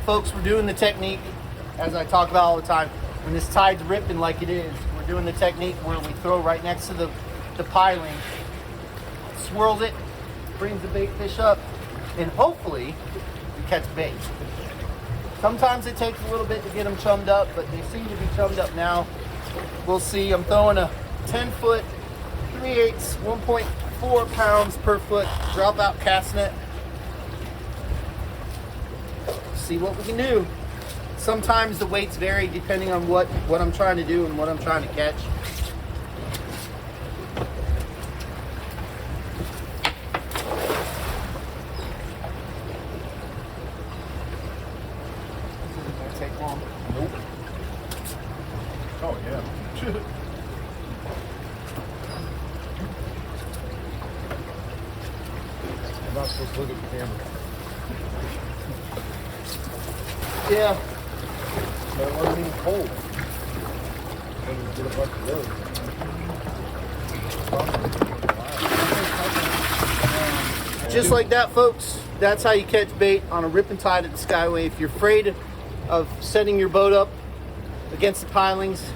folks, we're doing the technique, as I talk about all the time. When this tide's ripping like it is, we're doing the technique where we throw right next to the piling, swirls it, brings the bait fish up, and hopefully you catch bait. Sometimes it takes a little bit to get them chummed up, but they seem to be chummed up now. We'll see. I'm throwing a 10-foot, 3/8, 1.4 pounds per foot drop out cast net. See what we can do. Sometimes the weights vary depending on what I'm trying to do and what I'm trying to catch. Take long. Nope. Oh yeah. I'm not supposed to look at the camera. Yeah. But it wasn't even cold. I didn't get a bunch of those. Just like that, folks. That's how you catch bait on a ripping tide at the Skyway. If you're afraid of setting your boat up against the pilings,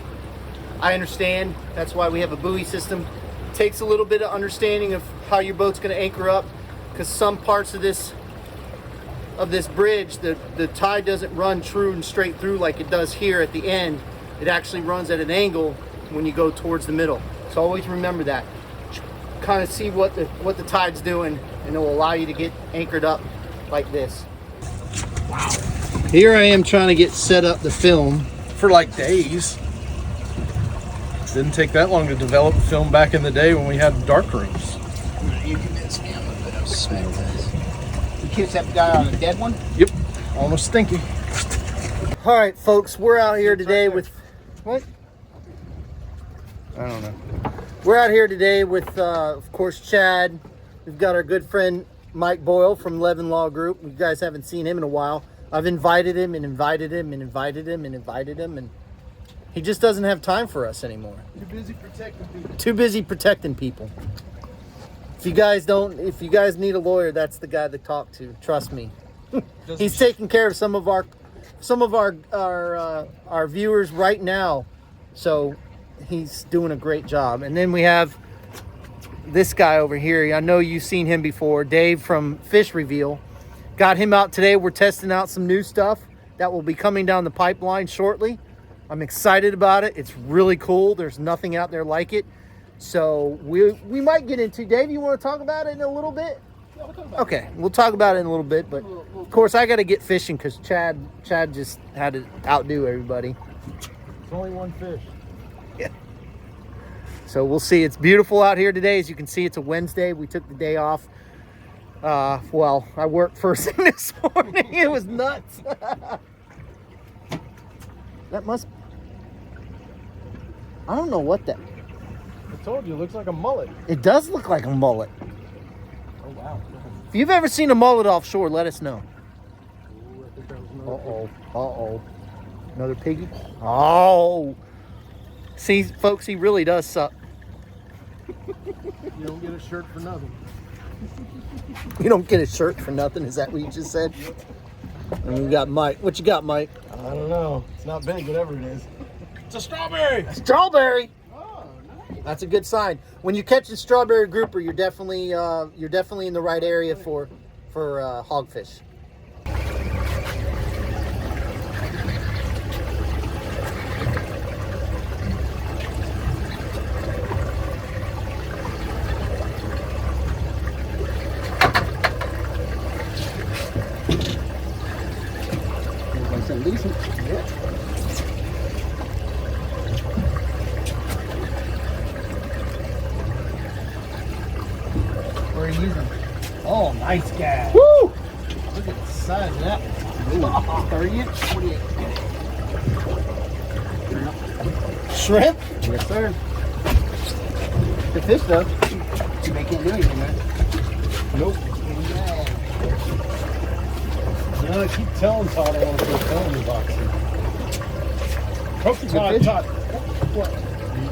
I understand. That's why we have a buoy system. It takes a little bit of understanding of how your boat's going to anchor up, because some parts of this bridge, the tide doesn't run true and straight through like it does here at the end. It actually runs at an angle when you go towards the middle. So always remember that. Kind of see what the tide's doing, and it will allow you to get anchored up like this. Wow. Here I am trying to get set up the film. For like days. Didn't take that long to develop film back in the day when we had dark rooms. You convinced me I'm a bit of smell this. You catch that guy on a dead one? Yep. Almost stinky. All right, folks, we're out here today with what? I don't know. We're out here today with, of course, Chad. We've got our good friend Mike Boyle from Levin Law Group. You guys haven't seen him in a while. I've invited him and invited him and invited him and invited him, and he just doesn't have time for us anymore. Too busy protecting people. Too busy protecting people. If you guys need a lawyer, that's the guy to talk to. Trust me. He's taking care of some of our viewers right now, so he's doing a great job. And then we have this guy over here. I know you've seen him before, Dave from Fish Reveal. Got him out today. We're testing out some new stuff that will be coming down the pipeline shortly. I'm excited about it. It's really cool. There's nothing out there like it. So we might get into, Dave, you want to talk about it in a little bit? Yeah, we'll talk about Okay, we'll talk about it in a little bit, but of course I got to get fishing because Chad just had to outdo everybody. It's only one fish. Yeah. So we'll see. It's beautiful out here today. As you can see, it's a Wednesday. We took the day off. Well, I worked first thing this morning. It was nuts. I don't know what that. I told you, it looks like a mullet. It does look like a mullet. Oh, wow. If you've ever seen a mullet offshore, let us know. Ooh, I think that was another Uh-oh. Uh-oh. Another piggy? Oh. See, folks, he really does suck. You don't get a shirt for nothing. You don't get a shirt for nothing. Is that what you just said? And we got Mike. What you got, Mike? I don't know. It's not big, whatever it is. It's a strawberry. Strawberry. Oh, nice. That's a good sign. When you catch a strawberry grouper, you're definitely in the right area for hogfish. Decent. Yeah. What are you using? Oh, nice guy. Woo! Look at the size of that one. 30 inch, 48. Shrimp? Yes, sir. Good fish, though. They can't do anything, man. Nope. Yeah. You know, I keep telling Todd I want to put a film in the box here. Okay, Good Todd. fish? What?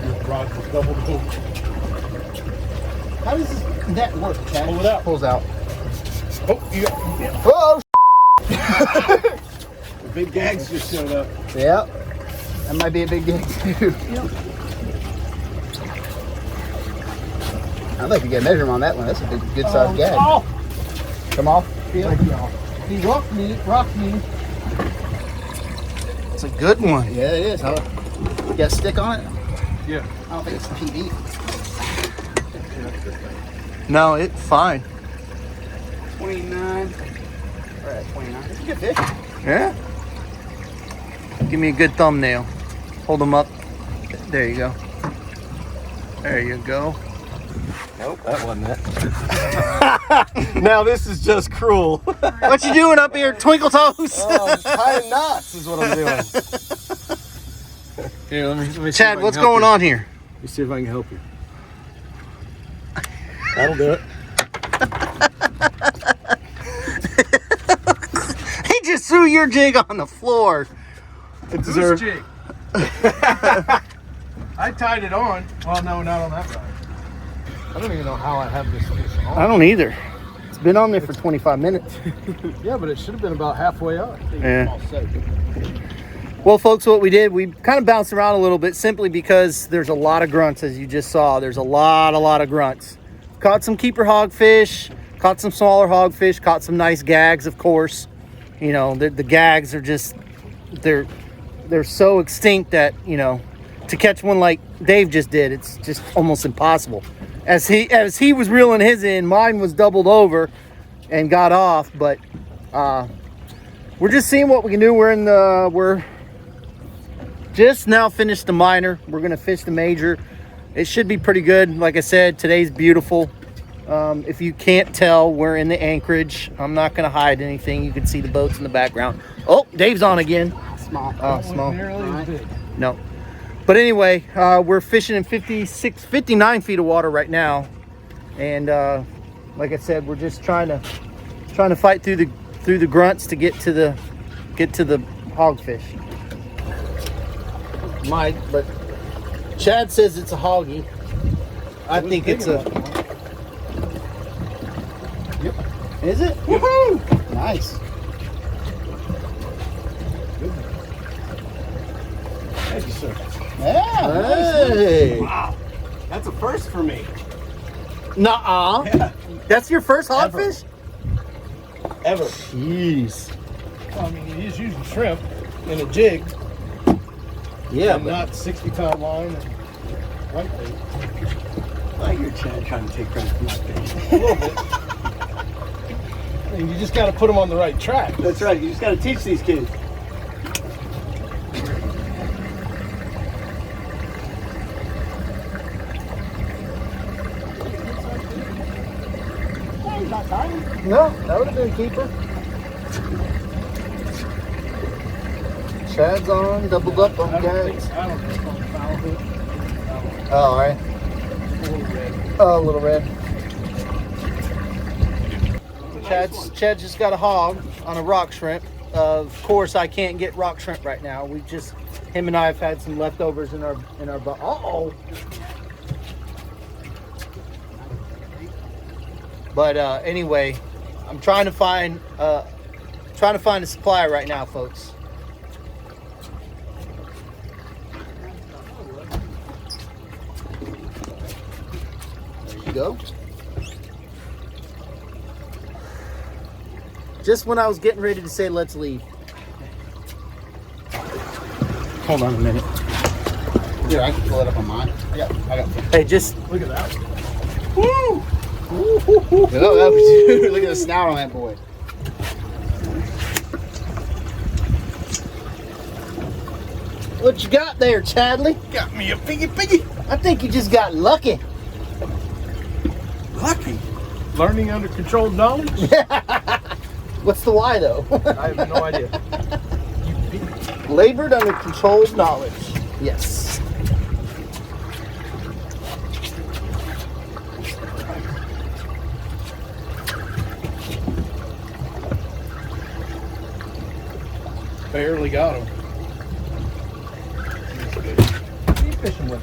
Your rod was double the hook. How does this net work, Chad? Pull it out. Pulls out. Oh, you got, yeah. Oh, big gags just showed up. Yep. That might be a big gig too. Yep. I'd like to get a measurement on that one. That's a big, good sized gag. Oh, Come off. Feel it. he rocked me. It's a good one. Yeah, it is. Huh? You got a stick on it? Yeah. I don't think it's PB. No, it's fine. 29. We're at 29. It's a good fish. Yeah. Give me a good thumbnail. Hold them up. There you go. There you go. Nope, that wasn't it. Now this is just cruel. What you doing up here, Twinkle Toes? Oh, tying knots is what I'm doing. Here, let me see if I Chad, can what's help going you. on here? Let me see if I can help you. That'll do it. He just threw your jig on the floor. It's deserved. jig. I tied it on. Well, no, not on that side. I don't even know how I have this fish on. I don't either. It's been on there for 25 minutes. Yeah, but it should have been about halfway up. Yeah. Well, folks, what we did, we kind of bounced around a little bit simply because there's a lot of grunts, as you just saw. There's a lot of grunts. Caught some keeper hogfish, caught some smaller hogfish, caught some nice gags, of course. You know, the gags are just, they're so extinct that, you know, to catch one like Dave just did, it's just almost impossible. As he was reeling his in, mine was doubled over and got off, but we're just seeing what we can do. We're just now finished the minor. We're gonna fish the major. It should be pretty good. Like I said, today's beautiful. If you can't tell, we're in the anchorage. I'm not gonna hide anything. You can see the boats in the background. Oh, Dave's on again. Small. Oh, small. Nearly big. No. But anyway, we're fishing in 59 feet of water right now. And like I said, we're just trying to fight through the grunts to get to the hogfish. Mike, but Chad says it's a hoggy. I think it's a. Yep. Is it? Woohoo! Nice. Thank you, sir. Yeah. Hey. Wow. That's a first for me. Nuh-uh. Yeah. That's your first hogfish? Ever. Jeez. I mean, you just use shrimp in a jig. Yeah, and but not 60-pound line and whitebait. Like your Chad trying to take credit for my fish. A little bit. I mean, you just got to put them on the right track. That's right. You just got to teach these kids. no, that would have been a keeper. Chad's on, doubled up on gags. I don't think on the foul hook. Oh, all right. A little red. Oh, a little red. Chad's just got a hog on a rock shrimp. Of course, I can't get rock shrimp right now. Him and I have had some leftovers in our boat. Uh-oh. But anyway, I'm trying to find a supplier right now, folks. There you go. Just when I was getting ready to say let's leave. Hold on a minute. Here, I can pull it up on mine. I got. Hey, just Look at that. woo! Look at the snout on that boy. What you got there, Chadley? Got me a piggy. I think you just got lucky. Lucky. Learning under controlled knowledge? What's the why though? I have no idea. You beat. Labored under controlled knowledge. Yes. Barely got him. What are you fishing with?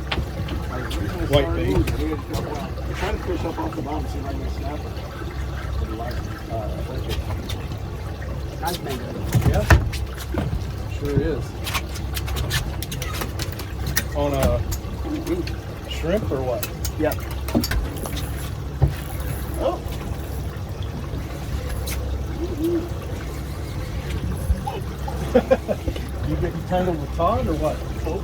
White bait. I'm trying to fish up off the bottom, see if I can snap it. Yeah. Sure is. On a shrimp or what? Yep. Oh. You getting tangled with Todd or what? Oh.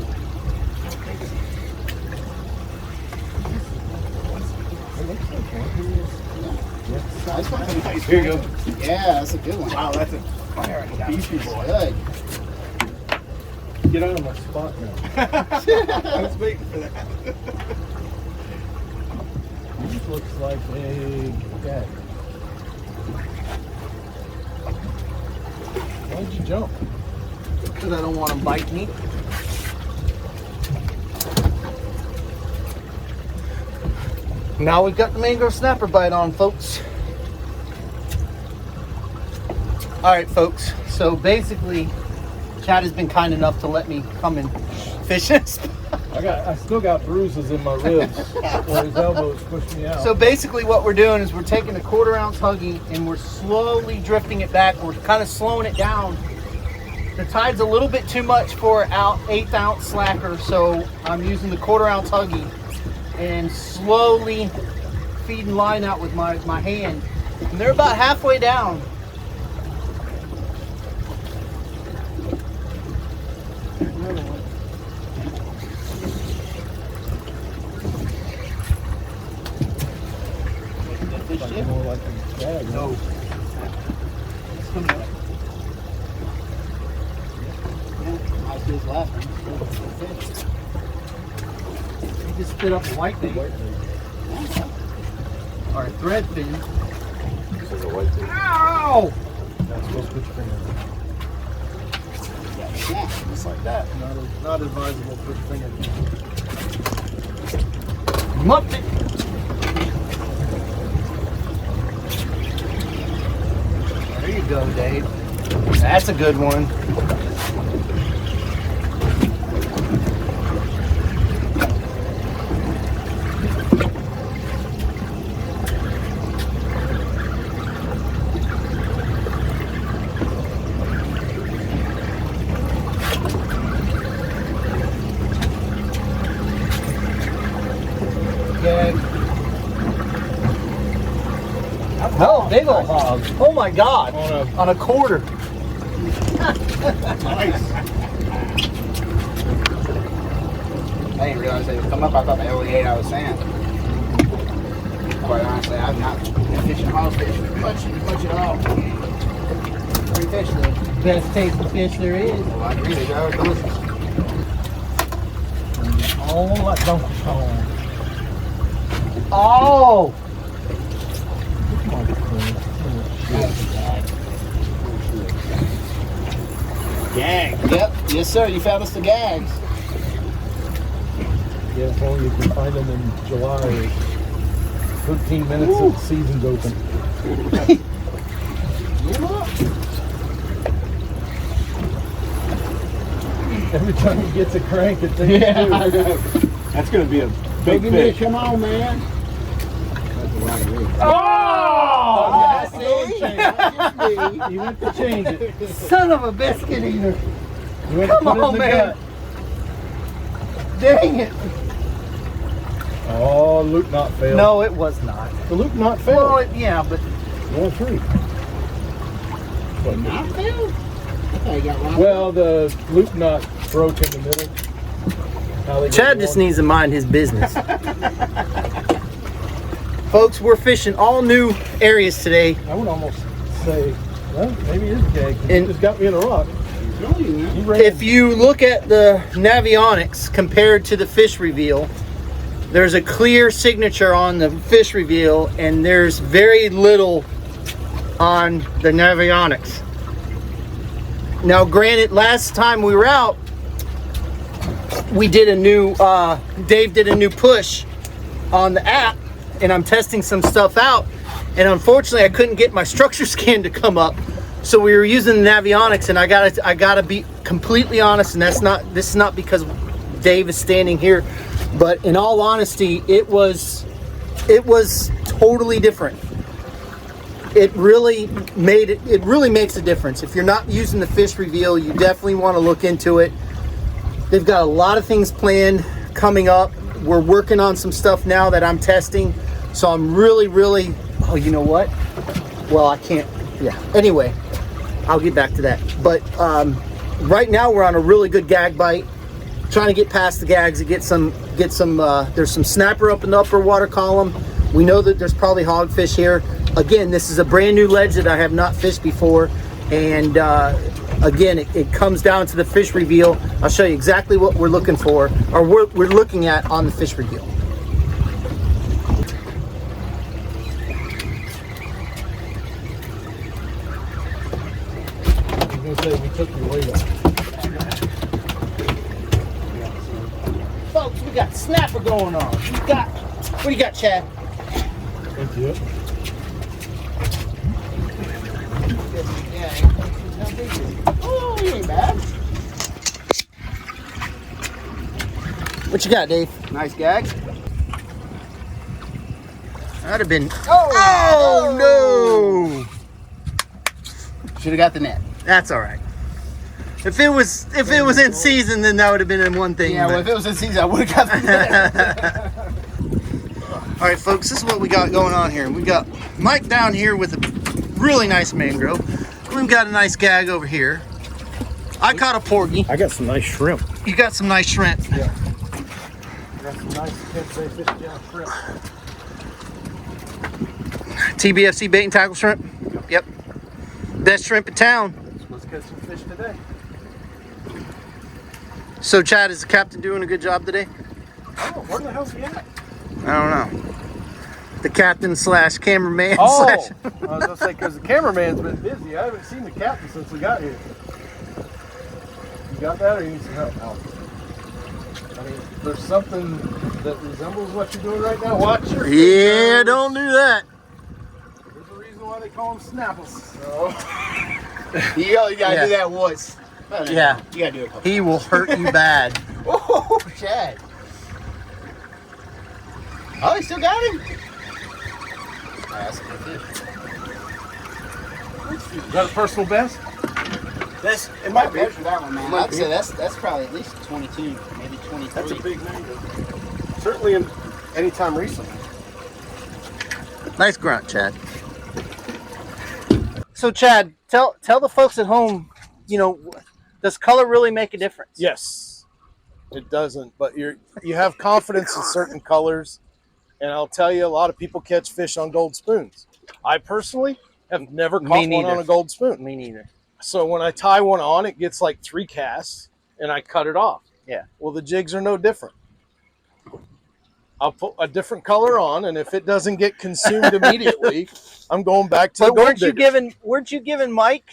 Nice one. Here you go. Yeah, that's a good one. Wow, that's a Beefy boy. Good. Get out of my spot now. I was waiting for that. This looks like a gag. Why'd you jump? Because I don't want them biting me. Now we've got the mangrove snapper bite on, folks. All right, folks. So basically, Chad has been kind enough to let me come and fish this. I still got bruises in my ribs where his elbows pushed me out. So basically what we're doing is we're taking a 1/4 ounce huggy and we're slowly drifting it back. We're kind of slowing it down. The tide's a little bit too much for an 1/8 ounce slacker, so I'm using the 1/4 ounce huggy and slowly feeding line out with my hand. And they're about halfway down. Another one. Like more like a gag. No. It's coming up. Nice big laughing. He just spit up a whitebait. Or a threadfin. This is a white thing. Ow! Not supposed to put your finger in. Yeah. Just like that. Not advisable to put your finger in. Muffed it. There you go, Dave. That's a good one. Oh, big old hog. Oh my God. On a 1/4. Nice. I didn't realize they would come up. I thought they only ate out of sand. Quite honestly, I've not been fishing hogfish much at all. Free fish though. Best tasting fish there is. Well, I agree, they are delicious. Oh, like Donkey Kong. Oh! Gag. Yep. Yes, sir. You found us the gags. Yeah, if only you can find them in July. 13 minutes till the season's open. Every time he gets a crank, it takes Yeah, two. I know. That's going to be a big fish. Come on, man. Oh! You went to change it. Son of a biscuit eater. You went Come to put it on, in the man. gut. Dang it. Oh, loop knot failed. No, it was not. The loop knot Well, failed. yeah, but 1-3. Not failed? I thought you got one. Well, the loop knot broke in the middle. How they Chad get just one- needs to mind his business. Folks, we're fishing all new areas today. I would almost say, well, maybe it is a gag. He And- just got me in a rock. He ran. If you look at the Navionics compared to the fish reveal, there's a clear signature on the fish reveal and there's very little on the Navionics. Now granted, last time we were out, we did a new, Dave did a new push on the app and I'm testing some stuff out, and unfortunately I couldn't get my structure scan to come up, so we were using the Navionics, and I gotta be completely honest, and this is not because Dave is standing here, but in all honesty, it was totally different. it really makes a difference. If you're not using the fish reveal, you definitely want to look into it. They've got a lot of things planned coming up. We're working on some stuff now that I'm testing. So I'm really, oh, you know what? Well, I can't, yeah. Anyway, I'll get back to that. But right now we're on a really good gag bite. Trying to get past the gags and get some, there's some snapper up in the upper water column. We know that there's probably hogfish here. Again, this is a brand new ledge that I have not fished before. And again, it comes down to the fish reveal. I'll show you exactly what we're looking for, or we're looking at on the fish reveal. I was gonna say we took your weight off. Folks, we got snapper going on. What do you got, Chad? Thank you. Oh, you ain't bad. What you got, Dave? Nice gag. That'd have been. Oh, no! Should have got the net. That's all right. If it was in season, then that would have been in one thing. Yeah, well, if it was in season, I would have got the net. All right, folks, this is what we got going on here. We got Mike down here with a really nice mangrove. We've got a nice gag over here. I caught a porgy. I got some nice shrimp. You got some nice shrimp. Yeah. I got some nice Kansas fish down shrimp. TBFC bait and tackle shrimp. Yep. Best shrimp in town. Let's catch some fish today. So, Chad, is the captain doing a good job today? Oh, where the hell's he at? I don't know. The captain / cameraman Oh, / I was gonna say because the cameraman's been busy. I haven't seen the captain since we got here. You got that, or you need some help? Al? I mean, there's something that resembles what you're doing right now. Watch your. Yeah, don't do that. There's a reason why they call them snapples. So. You gotta do that once. Yeah. You gotta do it a couple. He will hurt you bad. Oh, Chad. Oh, he still got him. Oh, that's a good fish. Is that a personal best? It might be for that one, man. I'd say that's probably at least 22, maybe 23. That's a big mango. Certainly in any time recently. Nice grunt, Chad. So, Chad, tell the folks at home, does color really make a difference? Yes, it doesn't. But you have confidence in certain colors, and I'll tell you, a lot of people catch fish on gold spoons. I personally have never caught one on a gold spoon. Me neither. So when I tie one on, it gets like 3 casts, and I cut it off. Yeah. Well, the jigs are no different. I'll put a different color on, and if it doesn't get consumed immediately, I'm going back to the gold diggers. Weren't you giving Mike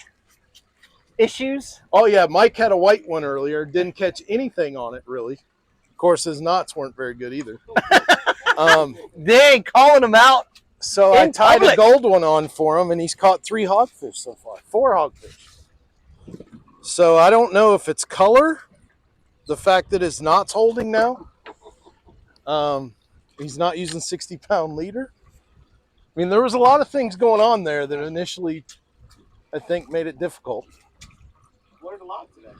issues? Oh yeah, Mike had a white one earlier. Didn't catch anything on it really. Of course, his knots weren't very good either. Dang, calling him out. So I tied a gold one on for him, and he's caught 3 hogfish so far. 4 hogfish. So I don't know if it's color, the fact that his knot's holding now. He's not using 60-pound leader. I mean, there was a lot of things going on there that initially, I think, made it difficult. What are the logs today?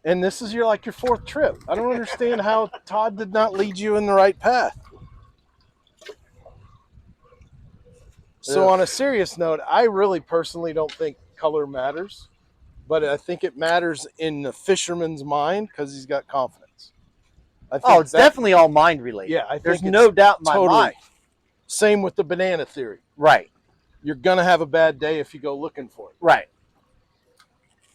And this is your 4th trip. I don't understand how Todd did not lead you in the right path. So on a serious note, I really personally don't think color matters, but I think it matters in the fisherman's mind because he's got confidence. It's definitely all mind related. Yeah, I think there's no doubt in my mind. Same with the banana theory. Right. You're going to have a bad day if you go looking for it. Right.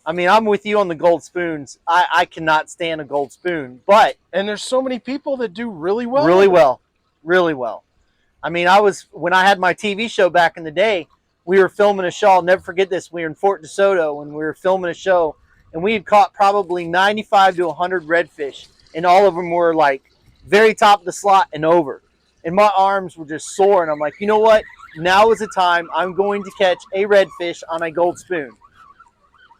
I mean, I'm with you on the gold spoons. I cannot stand a gold spoon, but... And there's so many people that do really well. Really well. Really well. I mean, when I had my TV show back in the day, we were filming a show. I'll never forget this. We were in Fort DeSoto when we were filming a show, and we had caught probably 95 to 100 redfish, and all of them were very top of the slot and over. And my arms were just sore, and I'm like, you know what? Now is the time I'm going to catch a redfish on a gold spoon.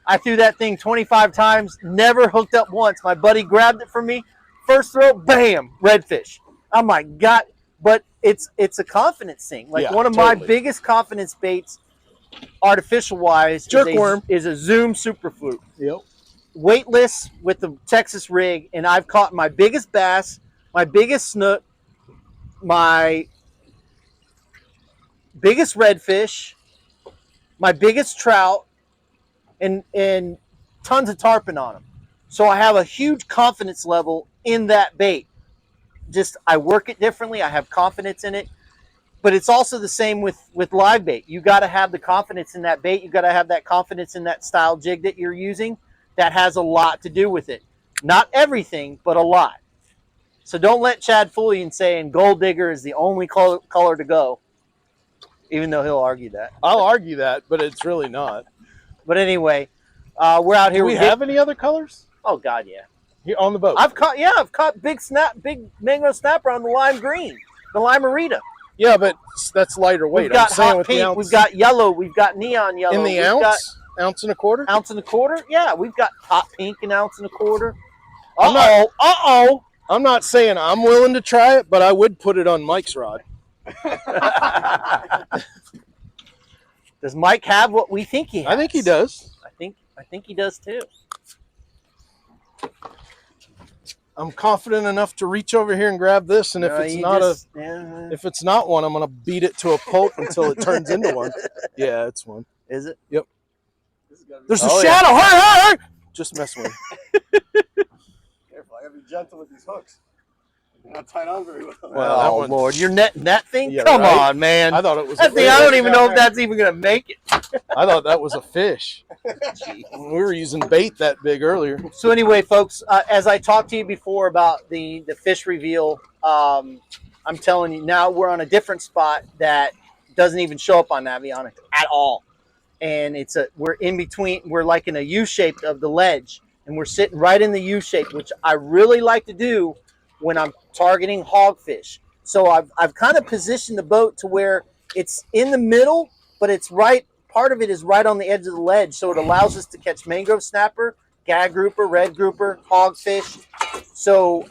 I threw that thing 25 times, never hooked up once. My buddy grabbed it from me. First throw, bam, redfish. I'm like, God. but it's a confidence thing. Like Yeah, one of my totally. biggest confidence baits, artificial wise, Jerkworm. is a Zoom super fluke. Yep. Weightless with the Texas rig, and I've caught my biggest bass, my biggest snook, my biggest redfish, my biggest trout, and tons of tarpon on them. So I have a huge confidence level in that bait. Just I work it differently. I have confidence in it. But it's also the same with live bait. You got to have the confidence in that bait. You got to have that confidence in that style jig that you're using. That has a lot to do with it. Not everything, but a lot. So don't let Chad fool you and saying gold digger is the only color to go, even though he'll argue that. I'll argue that, but it's really not. But anyway, we're out here. Do we have any other colors? Oh God, yeah. Here on the boat. I've caught big mangrove snapper on the lime green, the limerita. Yeah, but that's lighter weight. We've got I'm saying hot with pink, the ounce. we've got yellow, we've got neon yellow. In the ounce? Ounce and a quarter? Ounce and a quarter? Yeah, we've got hot pink and ounce and a quarter. I'm not saying I'm willing to try it, but I would put it on Mike's rod. Does Mike have what we think he has? I think he does. I think he does too. I'm confident enough to reach over here and grab this, and if it's not one, I'm gonna beat it to a pulp until it turns into one. Yeah, it's one. Is it? Yep. There's a shadow. Yeah. Hey! Just messing with me. Careful, I gotta be gentle with these hooks. They're not tied on very well. Well, that one- Lord, your net thing? Yeah, Come right? on, man. I thought it was. That thing, I don't even know if that's even gonna make it. I thought that was a fish. We were using bait that big earlier. So anyway, folks, as I talked to you before about the fish reveal, I'm telling you now we're on a different spot that doesn't even show up on Navionics at all. And we're in between, we're like in a U shape of the ledge, and we're sitting right in the U shape, which I really like to do when I'm targeting hogfish. So I've kind of positioned the boat to where it's in the middle, but it's right. Part of it is right on the edge of the ledge, so it allows us to catch mangrove snapper, gag grouper, red grouper, hogfish. So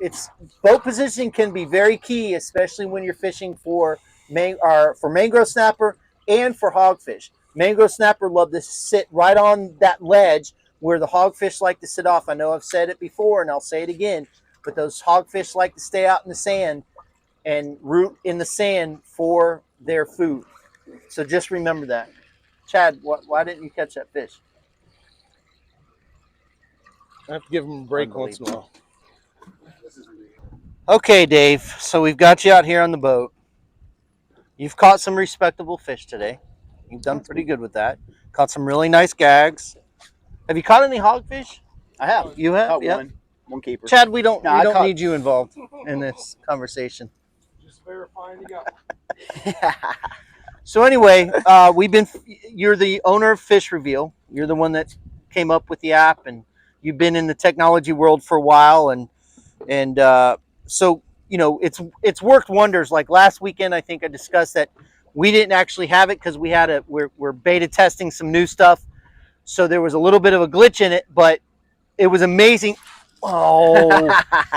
it's boat positioning can be very key, especially when you're fishing for mangrove snapper and for hogfish. Mangrove snapper love to sit right on that ledge where the hogfish like to sit off. I know I've said it before, and I'll say it again, but those hogfish like to stay out in the sand and root in the sand for their food. So just remember that. Chad, why didn't you catch that fish? I have to give him a break once in a while. Okay, Dave. So we've got you out here on the boat. You've caught some respectable fish today. You've done pretty good with that. Caught some really nice gags. Have you caught any hogfish? I have. You have? Caught Yeah. One keeper. Chad, we don't No, I caught- need you involved in this conversation. Just verifying you got. So anyway, you're the owner of Fish Reveal. You're the one that came up with the app, and you've been in the technology world for a while, and so you know it's worked wonders. Like last weekend, I think I discussed that we didn't actually have it because we're beta testing some new stuff, so there was a little bit of a glitch in it, but it was amazing. Oh,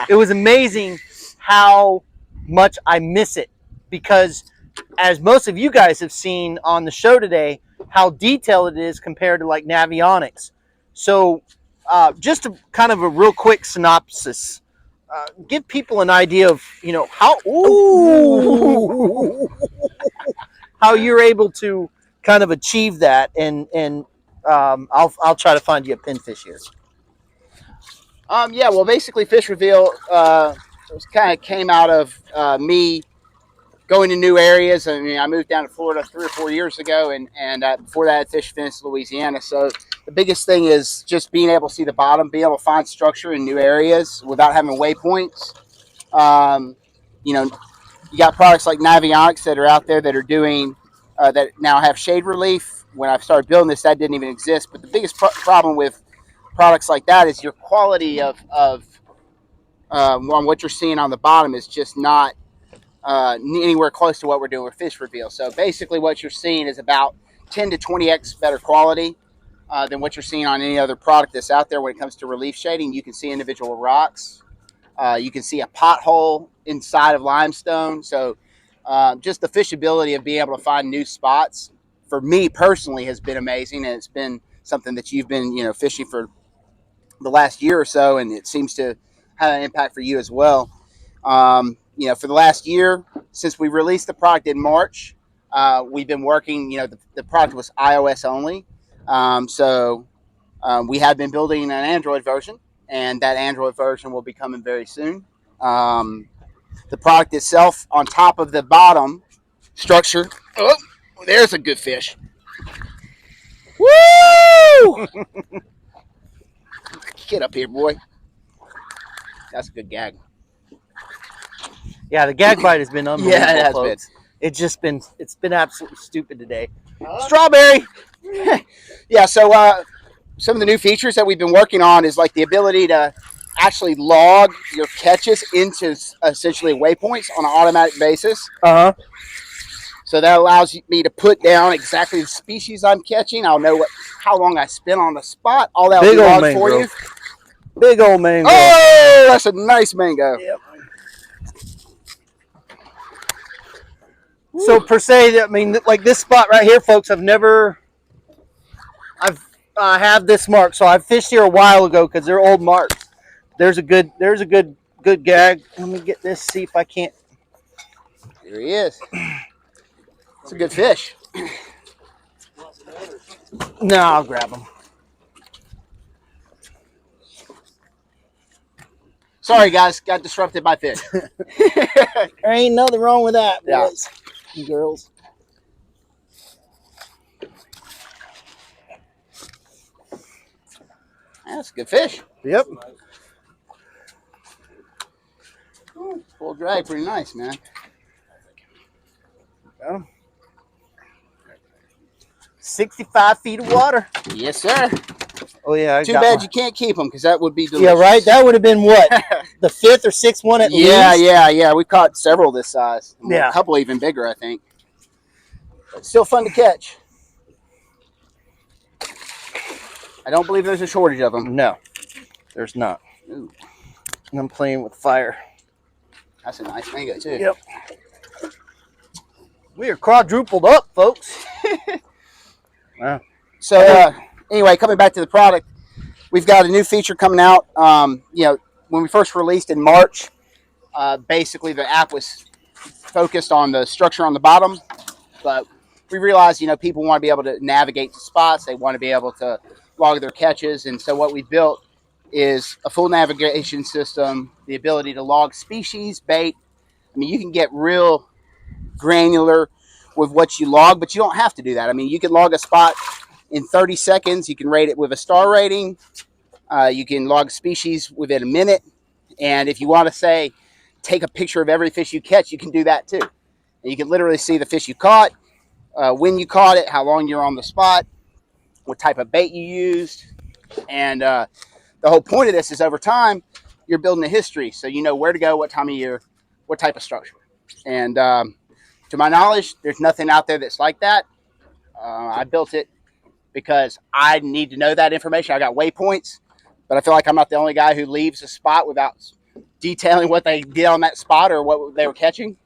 it was amazing how much I miss it, because as most of you guys have seen on the show today, how detailed it is compared to like Navionics. So just a kind of a real quick synopsis. Give people an idea of, how you're able to kind of achieve that. And I'll try to find you a pinfish here. Yeah, well, basically, Fish Reveal came out of me going to new areas. I mean, I moved down to Florida 3 or 4 years ago, and before that, I fished Venice, Louisiana. So the biggest thing is just being able to see the bottom, be able to find structure in new areas without having waypoints. You got products like Navionics that are out there that are doing that now have shade relief. When I started building this, that didn't even exist. But the biggest problem with products like that is your quality of on what you're seeing on the bottom is just not anywhere close to what we're doing with Fish Reveal. So basically what you're seeing is about 10 to 20x better quality than what you're seeing on any other product that's out there when it comes to relief shading. You can see individual rocks. You can see a pothole inside of limestone. So just the fishability of being able to find new spots for me personally has been amazing, and it's been something that you've been fishing for the last year or so, and it seems to have an impact for you as well. For the last year since we released the product in March, we've been working. The product was iOS only, so we have been building an Android version, and that Android version will be coming very soon. The product itself, on top of the bottom structure, oh, there's a good fish. Woo! Get up here, boy. That's a good gag. Yeah, the gag bite has been unbelievable, Yeah, it has folks. It's been absolutely stupid today. Strawberry. Yeah, so some of the new features that we've been working on is like the ability to actually log your catches into essentially waypoints on an automatic basis. Uh-huh. So that allows me to put down exactly the species I'm catching. I'll know how long I spent on the spot. All that will be logged for you. Big old mango. Oh, that's a nice mango. Yep. So per se, I mean, like this spot right here, folks, I have this mark. So I fished here a while ago because they're old marks. There's a good gag. Let me get this, see if I can't. Here he is. It's a good fish. No, I'll grab him. Sorry, guys, got disrupted by fish. There ain't nothing wrong with that, boys and girls. That's a good fish. Yep. Full drag, pretty nice, man. Got him. 65 feet of water. Yes, sir. Oh yeah. Too bad you can't keep them because that would be delicious. Yeah, right. That would have been what, the 5th or 6th one at least. Yeah. We caught several this size. Yeah. A couple even bigger, I think. But still fun to catch. I don't believe there's a shortage of them. No, there's not. Ooh. And I'm playing with fire. That's a nice mango too. Yep. We are quadrupled up, folks. Wow. So anyway, coming back to the product, we've got a new feature coming out. When we first released in March, basically the app was focused on the structure on the bottom, but we realized, people want to be able to navigate to spots. They want to be able to log their catches. And so what we built is a full navigation system, the ability to log species, bait. I mean, you can get real granular with what you log, but you don't have to do that. I mean, you can log a spot in 30 seconds. You can rate it with a star rating. You can log species within a minute. And if you want to say, take a picture of every fish you catch, you can do that too. And you can literally see the fish you caught, when you caught it, how long you're on the spot, what type of bait you used. And the whole point of this is over time, you're building a history. So you know where to go, what time of year, what type of structure. And to my knowledge, there's nothing out there that's like that. I built it because I need to know that information. I got waypoints, but I feel like I'm not the only guy who leaves a spot without detailing what they did on that spot or what they were catching.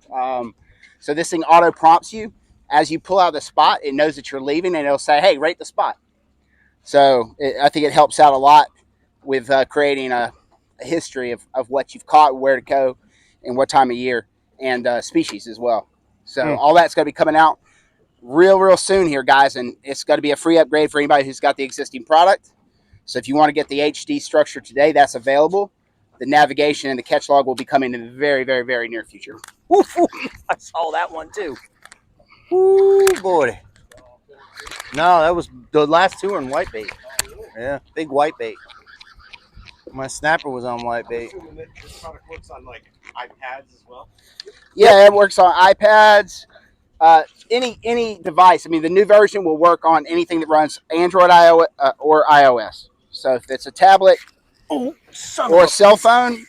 So this thing auto prompts you. As you pull out of the spot, it knows that you're leaving, and it'll say, hey, rate the spot. So I think it helps out a lot with creating a history of what you've caught, where to go, and what time of year, and species as well. So all that's going to be coming out real soon here, guys, and it's going to be a free upgrade for anybody who's got the existing product. So if you want to get the HD structure today, that's available. The navigation and the catch log will be coming in the very near future. I saw that one too. Ooh, boy. No, that was the last two were in whitebait. Yeah, big whitebait. My snapper was on whitebait. This product works on like iPads as well. Yeah, it works on iPads, any device. I mean, the new version will work on anything that runs Android or iOS. So if it's a tablet or a cell phone,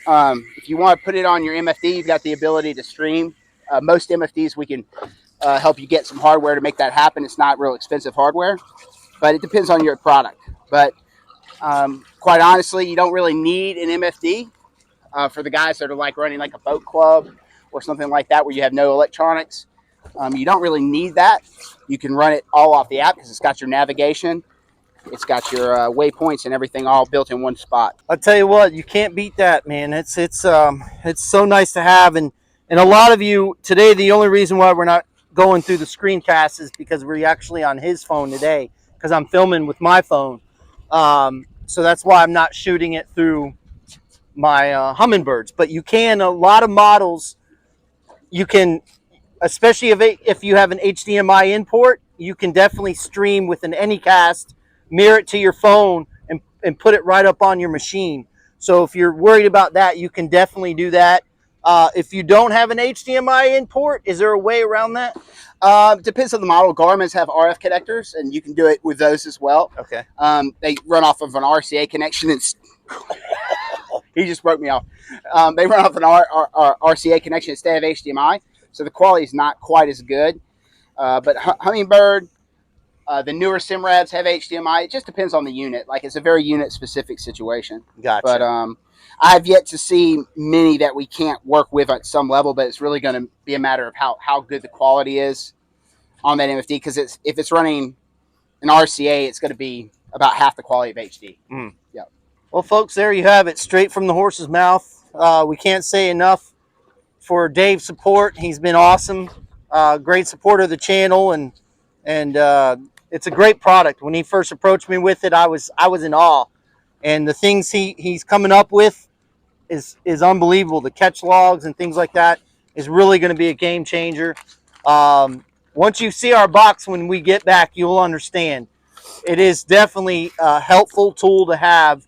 if you want to put it on your MFD, you've got the ability to stream. Most MFDs, we can help you get some hardware to make that happen. It's not real expensive hardware, but it depends on your product. But quite honestly, you don't really need an MFD. For the guys that are like running like a boat club or something like that where you have no electronics, you don't really need that. You can run it all off the app because it's got your navigation, it's got your waypoints and everything all built in one spot. I'll tell you what, you can't beat that, man. It's so nice to have, and a lot of you today, the only reason why we're not going through the screencast is because we're actually on his phone today, because I'm filming with my phone. So that's why I'm not shooting it through my Humminbirds. But you can, a lot of models, you can, especially if you have an HDMI import, you can definitely stream with an Anycast, mirror it to your phone, and put it right up on your machine. So if you're worried about that, you can definitely do that. If you don't have an HDMI import, is there a way around that? Depends on the model. Garmin's have RF connectors, and you can do it with those as well. Okay. They run off of an RCA connection. He just broke me off. They run off an RCA connection instead of HDMI, so the quality is not quite as good. But Humminbird, the newer Simrads have HDMI. It just depends on the unit. Like, it's a very unit-specific situation. Gotcha. But I've yet to see many that we can't work with at some level, but it's really going to be a matter of how good the quality is on that MFD, because if it's running an RCA, it's going to be about half the quality of HD. Mm. Yep. Well, folks, there you have it, straight from the horse's mouth. We can't say enough for Dave's support. He's been awesome, great supporter of the channel, and it's a great product. When he first approached me with it, I was in awe, and the things he's coming up with is unbelievable. The catch logs and things like that is really going to be a game changer. Once you see our box when we get back, you'll understand. It is definitely a helpful tool to have,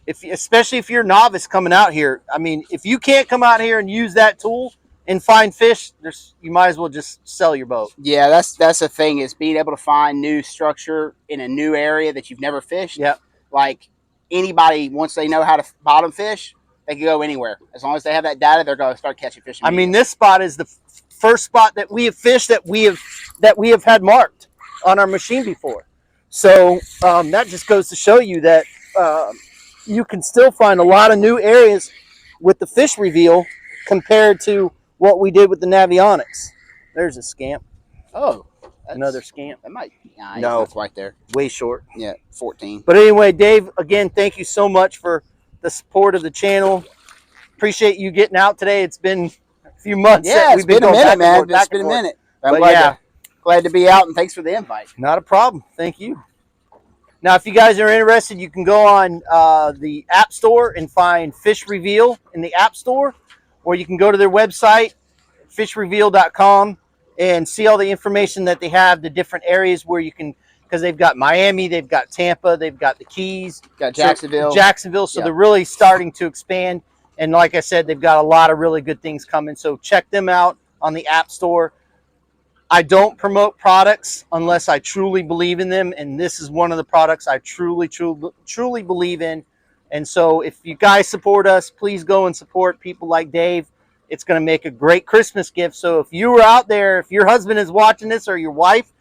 especially if you're a novice coming out here. I mean, if you can't come out here and use that tool and find fish, you might as well just sell your boat. Yeah, that's the thing, is being able to find new structure in a new area that you've never fished. Yeah. Like, anybody, once they know how to bottom fish, they can go anywhere. As long as they have that data, they're going to start catching fish. I mean, this spot is the first spot that we have fished that we have had marked on our machine before. So that just goes to show you that you can still find a lot of new areas with the fish reveal compared to what we did with the Navionics. There's a scamp. Oh, Another scamp. That might. Nah, No. it's right there. Way short. Yeah, 14. But anyway, Dave, again, thank you so much for the support of the channel. Appreciate you getting out today. It's been a few months. Yeah, it's been a minute, man. It's been a minute. I'm glad to be out, and thanks for the invite. Not a problem. Thank you. Now, if you guys are interested, you can go on the App Store and find Fish Reveal in the App Store, or you can go to their website, fishreveal.com, and see all the information that they have, the different areas where you can, because they've got Miami, they've got Tampa, they've got the Keys. Got Jacksonville. So they're really starting to expand. And like I said, they've got a lot of really good things coming. So check them out on the App Store. I don't promote products unless I truly believe in them, and this is one of the products I truly believe in. And so if you guys support us, please go and support people like Dave. It's going to make a great Christmas gift. So if you are out there, if your husband is watching this, or your wife,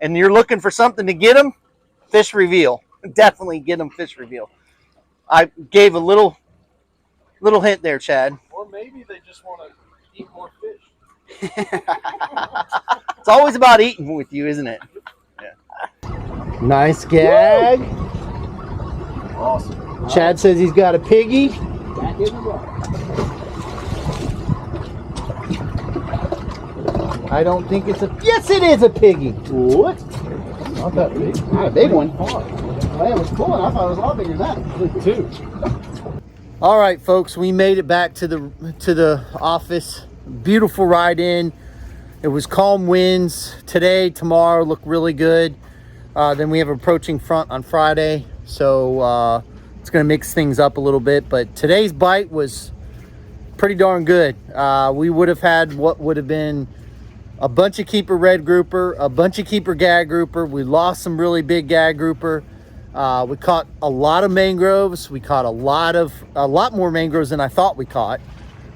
and you're looking for something to get them, Fish Reveal. Definitely get them Fish Reveal. I gave a little hint there, Chad. Or maybe they just want to eat more fish. It's always about eating with you, isn't it? Yeah. Nice gag. Awesome. Chad says he's got a piggy. Back in the water. I don't think it's a... Yes, it is a piggy. What? Not that big. Not a big one. Well, it was cool, and I thought it was a lot bigger than that. Two. All right, folks, we made it back to the office. Beautiful ride in. It was calm winds today. Tomorrow look really good. Then we have approaching front on Friday, so it's going to mix things up a little bit. But today's bite was pretty darn good. We would have had what would have been a bunch of keeper red grouper, a bunch of keeper gag grouper. We lost some really big gag grouper. We caught a lot of mangroves. We caught a lot more mangroves than I thought we caught.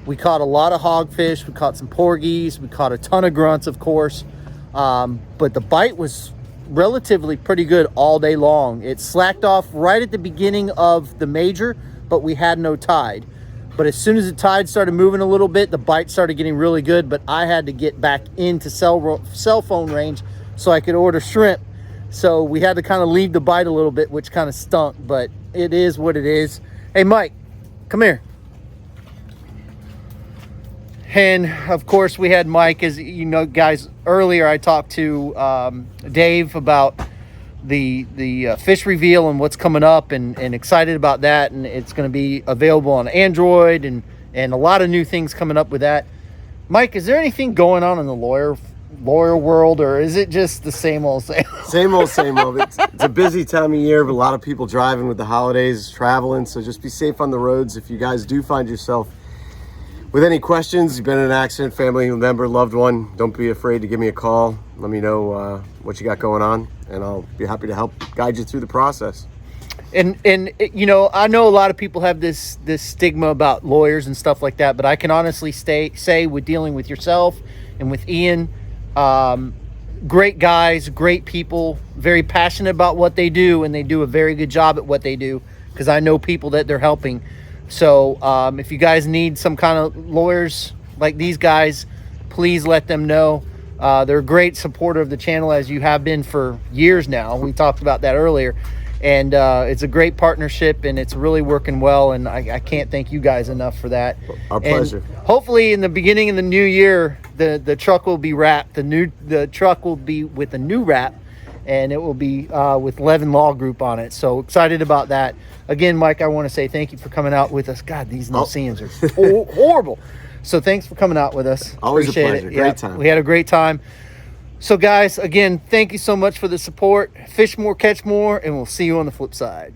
We caught a lot of hogfish. We caught some porgies. We caught a ton of grunts, of course. But the bite was relatively pretty good all day long. It slacked off right at the beginning of the major, but we had no tide. But as soon as the tide started moving a little bit, the bite started getting really good. But I had to get back into cell phone range so I could order shrimp. So we had to kind of leave the bite a little bit, which kind of stunk. But it is what it is. Hey, Mike, come here. And of course, we had Mike, as you know, guys. Earlier, I talked to Dave about the fish reveal and what's coming up, and excited about that. And it's going to be available on Android and a lot of new things coming up with that. Mike, is there anything going on in the lawyer world, or is it just the same old same? Same old, same old. It's a busy time of year, but a lot of people driving with the holidays, traveling. So just be safe on the roads. If you guys do find yourself with any questions, you've been in an accident, family member, loved one, don't be afraid to give me a call. Let me know what you got going on, and I'll be happy to help guide you through the process. And you know, I know a lot of people have this stigma about lawyers and stuff like that, but I can honestly say with dealing with yourself and with Ian, great guys, great people, very passionate about what they do, and they do a very good job at what they do, because I know people that they're helping. So if you guys need some kind of lawyers like these guys, please let them know. They're a great supporter of the channel, as you have been for years now. We talked about that earlier. And it's a great partnership, and it's really working well. And I can't thank you guys enough for that. Our pleasure. And hopefully in the beginning of the new year, the truck will be wrapped. The truck will be with a new wrap, and it will be with Levin Law Group on it. So excited about that. Again, Mike, I want to say thank you for coming out with us. God, these no-see-ins are horrible. So thanks for coming out with us. Always Appreciate a pleasure. it. Great time. We had a great time. So guys, again, thank you so much for the support. Fish more, catch more, and we'll see you on the flip side.